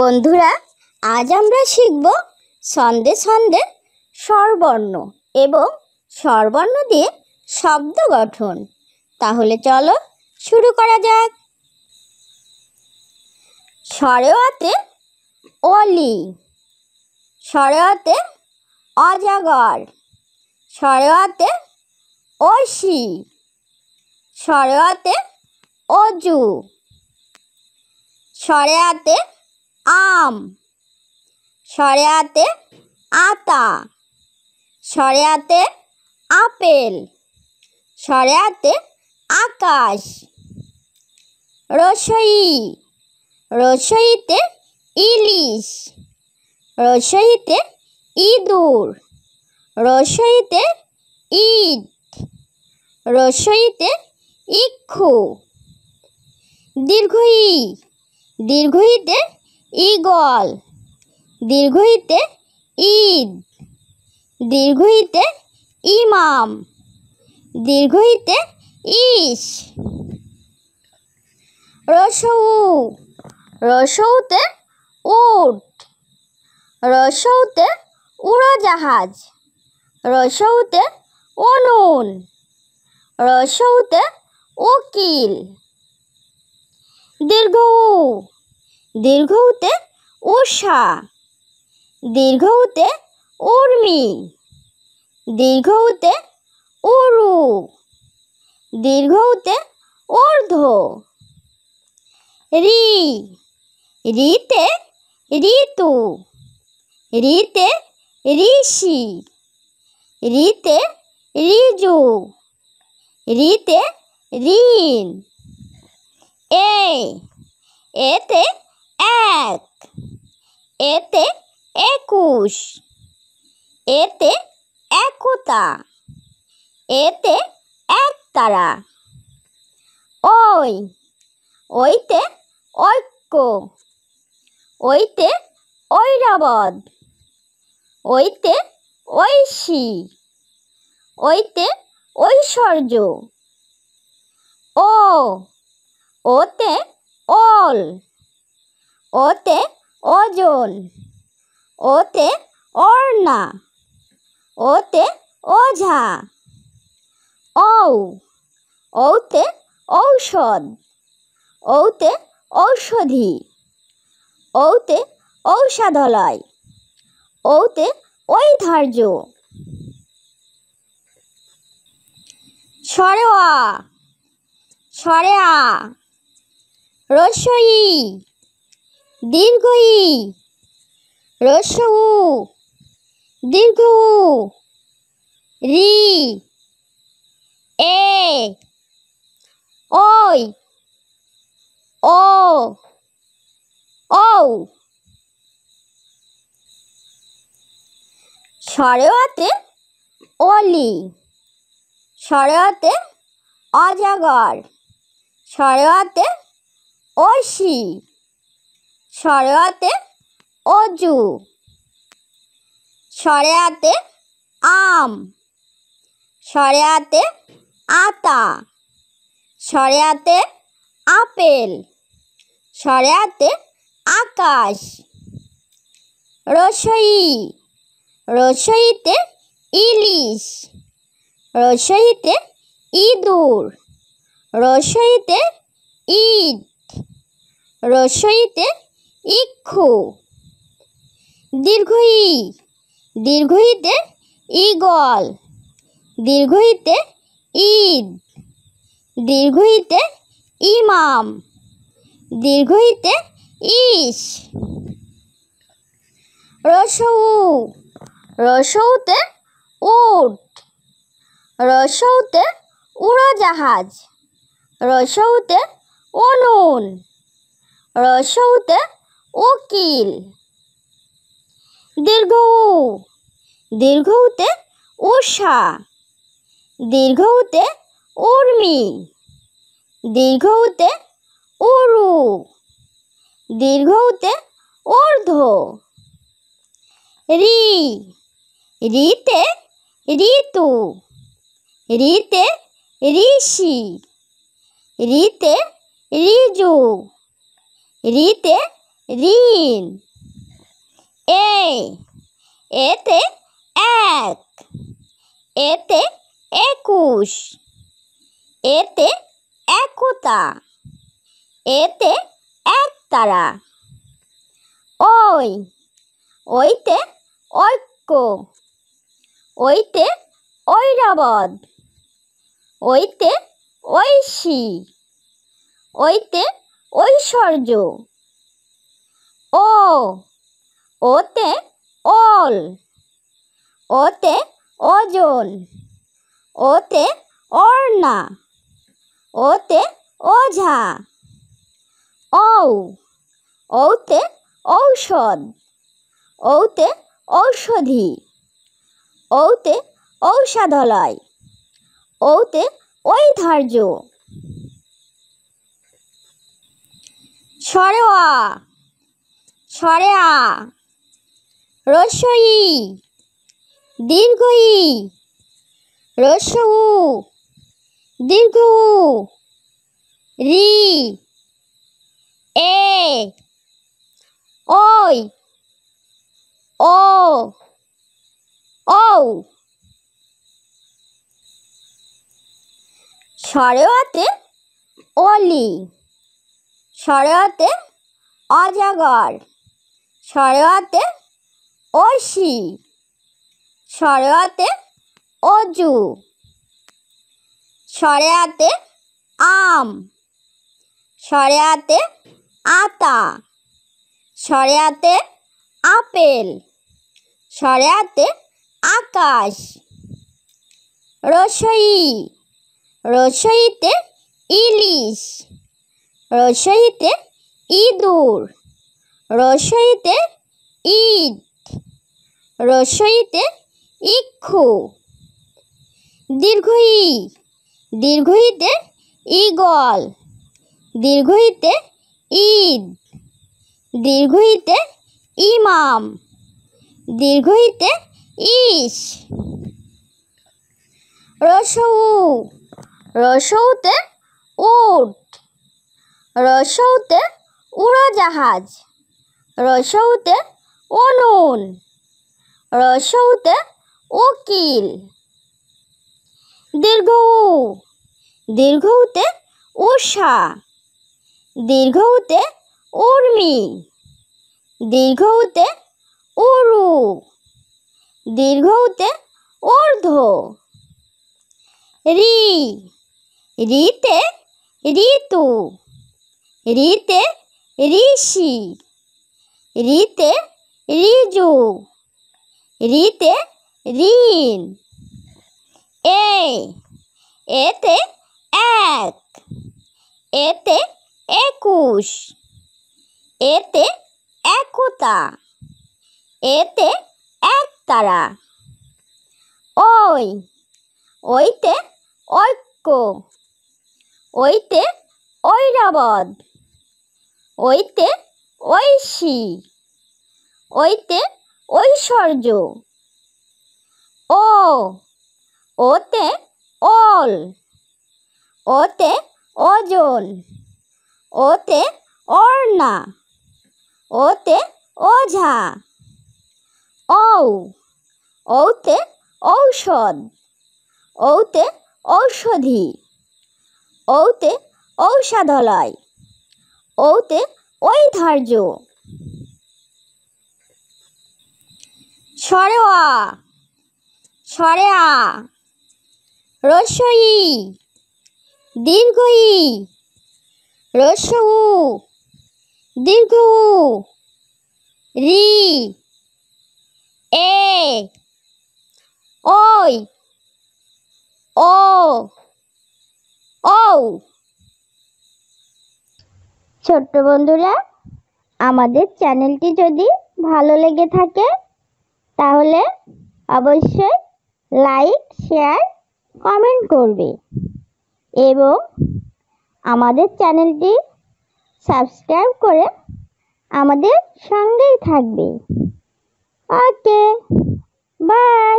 বন্ধুরা, আজ আমরা শিখব ছন্দে ছন্দে স্বরবর্ণ এবং স্বরবর্ণ দিয়ে শব্দ গঠন। তাহলে চলো শুরু করা যাক। স্বরে অতে অলি, স্বরে অতে অজগর, স্বরে অতে অসি, স্বরে অতে অজু, স্বরে আতে আম, স্বরে আতে আতা, স্বরে আতে আপেল, স্বরে আতে আকাশ। রসই, রসইতে ইলিশ, রসইতে ইঁদুর, রসইতে ইট, রসইতে ইক্ষু। দীর্ঘই, দীর্ঘইতে ঈগল, দীর্ঘইতে ঈদ, দীর্ঘইতে ইমাম, দীর্ঘইতে ইশ। রসৌ, রসৌতে উট, রসৌতে উড়োজাহাজ, রসৌতে উনুন, রসৌতে উকিল। দীর্ঘ, দীর্ঘউতে উষা, দীর্ঘউতে উর্মি, দীর্ঘউতে উরু, দীর্ঘউতে ঊর্ধ্ব। রি, রিতে ঋতু, রিতে ঋষি, রিতে ঋজু, রিতে ঋণ। এতে এক, এতে একুশ, এতে একতা, এতে একতারা। ওই, ওইতে ঐক্য, ওইতে ঐরাবত, ওইতে ঐশী, ওইতে ঐশ্বর্য। ও, ওতে ওল, ওতে ওজন, ওতে ওড়না, ওতে ওঝা। ঔ, ঔতে ঔষধ, ঔতে ঔষধি, ঔতে ঔষধালয়, ঔতে ঐধার্য। স্বরে অ, স্বরে আ। রস্বই, দীর্ঘই, রস্বউ, দীর্ঘ উ। রি, এ, ওই, ও, ঔ। স্বরে অতে অলি, স্বরে অতে অজগর, স্বরে অতে অসি, স্বরে অতে অজু, স্বরে আতে আম, স্বরে আতে আতা, স্বরে আতে আপেল, স্বরে আতে আকাশ। রসই, রসইতে ইলিশ, রসইতে ইঁদুর, রসইতে ইট, রসইতে ইক্ষু। দীর্ঘই, দীর্ঘইতে ঈগল, দীর্ঘইতে ঈদ, দীর্ঘইতে ইমাম, দীর্ঘইতে ইশ। রসৌ, রসৌতে উট, রসৌতে উড়োজাহাজ, রসৌতে উনুন, রসৌতে উকিল। দীর্ঘ উ, দীর্ঘউতে উষা, দীর্ঘউতে উর্মি, দীর্ঘউতে উরু, দীর্ঘউতে ঊর্ধ্ব। রি, রিতে ঋতু, রিতে ঋষি, রিতে ঋজু, রিতে ঋণ। এতে এক, এতে 21, এতে একতা, এতে একতারা। ওইতে ঐক্য, ওইতে ঐরাবত, ওইতে ঐশী, ওইতে ঐশ্বর্য। ওতে ওল, ওতে ওজন, ওতে ওড়না, ওতে ওঝা। ওতে ঔষধ, ওতে ঔষধি, ওতে ঔষধালয়, ওতে ঐধার্য। সরেওয়া, সরেয়া, রস্বই, দীর্ঘই, রস্বউ, দীর্ঘ রি, ওই, ও, ঔ। সরেওয়াতে অলি, সরেওয়াতে অজগর, সরেওয়াতে অসি, সরেওয়াতে অজু, সরেয়াতে আম, সরেয়াতে আতা, সরেয়াতে আপেল, সরেয়াতে আকাশ। রসই, রসইতে ইলিশ, রসইতে ইঁদুর, রসইতে ইট, রসইতে ইক্ষু। দীর্ঘই, দীর্ঘইতে ঈগল, দীর্ঘইতে ঈদ, দীর্ঘইতে ইমাম, দীর্ঘইতে ইশ। রসউ, রসউতে উট, রসউতে উড়োজাহাজ, রসউতে উনুন, রসউতে উকিল। দীর্ঘউ, দীর্ঘউতে উষা, দীর্ঘউতে উর্মি, দীর্ঘউতে উরু, দীর্ঘউতে ঊর্ধ্ব। রিতে ঋতু, রিতে ঋষি, রিতে ঋজু, রিতে ঋণ। এতে এক, এতে 21, এতে একতা, এতে একতারা। ওইতে ঐক্য, ওইতে ঐরাবত, ওইতে ঐশী, ওইতে ঐশ্বর্য। ওতে ওল, ওতে ওজন, ওতে ওড়না, ওতে ওঝা। ওতে ঔষধ, ওতে ঔষধি, ওতে ঔষধালয়, ওতে ঐধার্য। সরেওয়া, সরেয়া, রস্বই, দীর্ঘই, রস্বউ, দীর্ঘউ, রি, ওই, ও, ঔ। ছোট্ট বন্ধুরা, আমাদের চ্যানেলটি যদি ভালো লেগে থাকে তাহলে অবশ্যই লাইক, শেয়ার, কমেন্ট করবে এবং আমাদের চ্যানেলটি সাবস্ক্রাইব করে আমাদের সঙ্গেই থাকবে। ওকে, বাই।